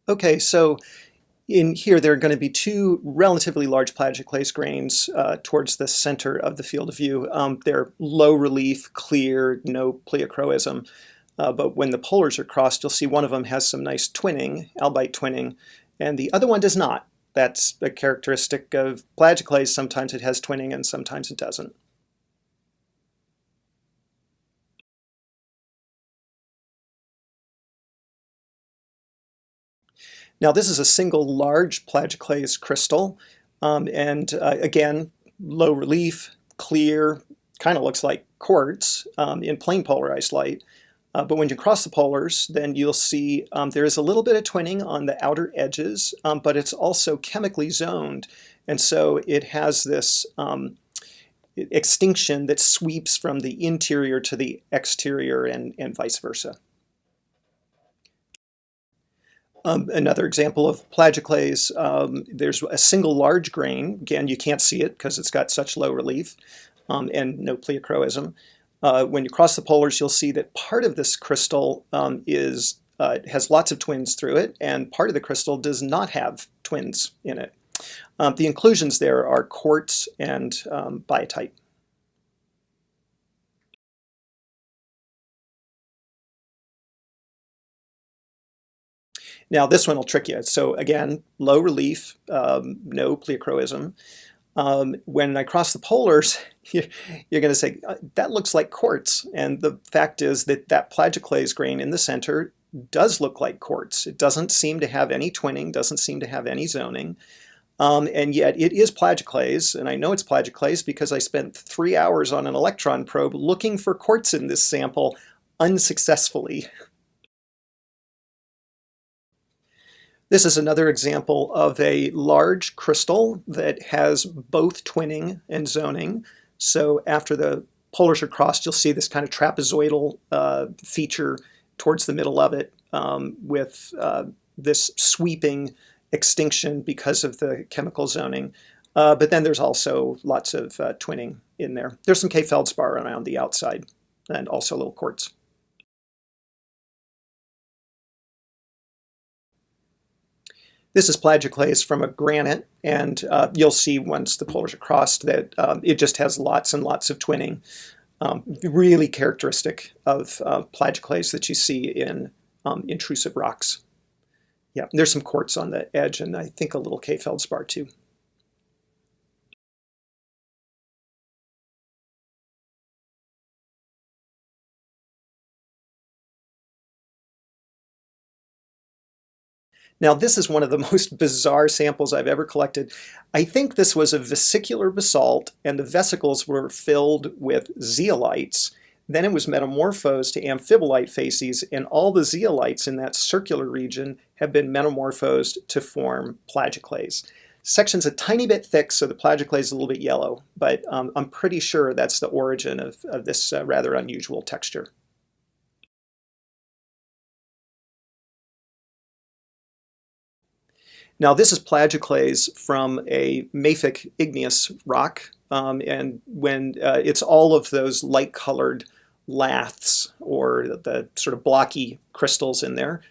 Okay, so in here there are going to be two relatively large plagioclase grains towards the center of the field of view. They're low relief, clear, no pleochroism. But when the polars are crossed, you'll see one of them has some nice twinning, albite twinning, and the other one does not. That's a characteristic of plagioclase. Sometimes it has twinning and sometimes it doesn't. Now this is a single large plagioclase crystal, and again, low relief, clear, kind of looks like quartz in plain polarized light. But when you cross the polars, then you'll see there is a little bit of twinning on the outer edges, but it's also chemically zoned. And so it has this extinction that sweeps from the interior to the exterior and vice versa. Another example of plagioclase, there's a single large grain. Again, you can't see it because it's got such low relief and no pleochroism. When you cross the polars, you'll see that part of this crystal has lots of twins through it, and part of the crystal does not have twins in it. The inclusions there are quartz and biotite. Now this one will trick you. So again, low relief, no pleochroism. When I cross the polars, you're going to say, that looks like quartz. And the fact is that that plagioclase grain in the center does look like quartz. It doesn't seem to have any twinning, doesn't seem to have any zoning. And yet it is plagioclase, and I know it's plagioclase because I spent 3 hours on an electron probe looking for quartz in this sample unsuccessfully. This is another example of a large crystal that has both twinning and zoning. So after the polars are crossed, you'll see this kind of trapezoidal feature towards the middle of it with this sweeping extinction because of the chemical zoning. But then there's also lots of twinning in there. There's some K-feldspar around the outside and also a little quartz. This is plagioclase from a granite, and you'll see once the polars are crossed that it just has lots and lots of twinning. Really characteristic of plagioclase that you see in intrusive rocks. Yeah, there's some quartz on the edge, and I think a little K-feldspar too. Now this is one of the most bizarre samples I've ever collected. I think this was a vesicular basalt, and the vesicles were filled with zeolites. Then it was metamorphosed to amphibolite facies, and all the zeolites in that circular region have been metamorphosed to form plagioclase. Section's a tiny bit thick, so the plagioclase is a little bit yellow, but I'm pretty sure that's the origin of this rather unusual texture. Now this is plagioclase from a mafic igneous rock, and when it's all of those light-colored laths, or the sort of blocky crystals in there,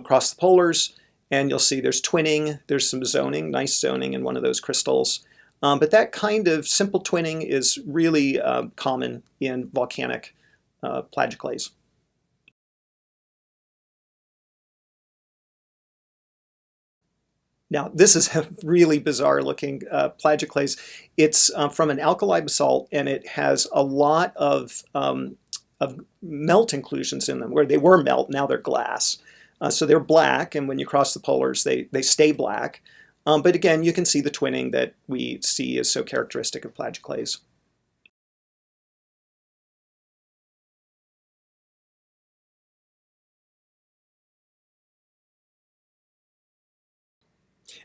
cross the polars, and you'll see there's twinning, there's some zoning, nice zoning in one of those crystals. But that kind of simple twinning is really common in volcanic plagioclase. Now, this is a really bizarre looking plagioclase. It's from an alkali basalt, and it has a lot of melt inclusions in them, where they were melt, now they're glass. So they're black, and when you cross the polars, they stay black. But again, you can see the twinning that we see is so characteristic of plagioclase.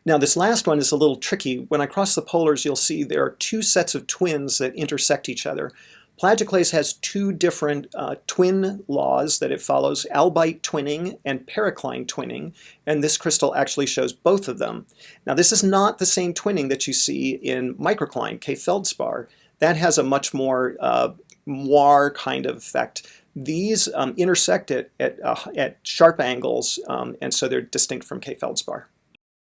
Now this last one is a little tricky. When I cross the polars, you'll see there are two sets of twins that intersect each other. Plagioclase has two different twin laws that it follows, albite twinning and pericline twinning, and this crystal actually shows both of them. Now this is not the same twinning that you see in microcline, K-feldspar. That has a much more moire kind of effect. These intersect it at sharp angles, and so they're distinct from K feldspar.